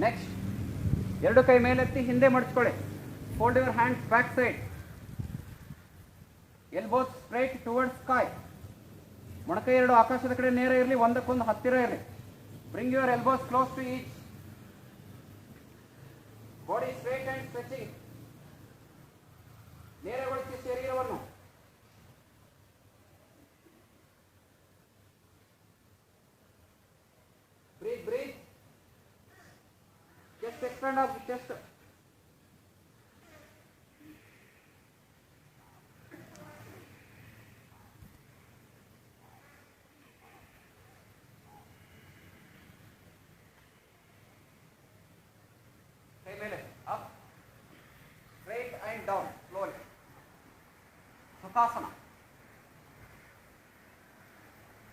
Next ಎರಡು ಕೈ ಮೇಲೆತ್ತಿ ಹಿಂದೆ ಮಡಚ್ಕೊಳ್ಳಿ. Fold your hands back side. Elbows straight towards sky. ಮೊಣಕೈ ಎರಡು ಆಕಾಶದ ಕಡೆ ನೇರ ಇರಲಿ, ಒಂದಕ್ಕೊಂದು ಹತ್ತಿರ ಇರಲಿ. Bring your elbows close to each. Body straight and stretching. ನೇರಗೊಳಿಸಿ ಶರೀರವನ್ನು. Breathe breathe. Chest expand of chest. ಕೈ ಮೇಲೆ up, straight and down slowly. ಸುಖಾಸನ.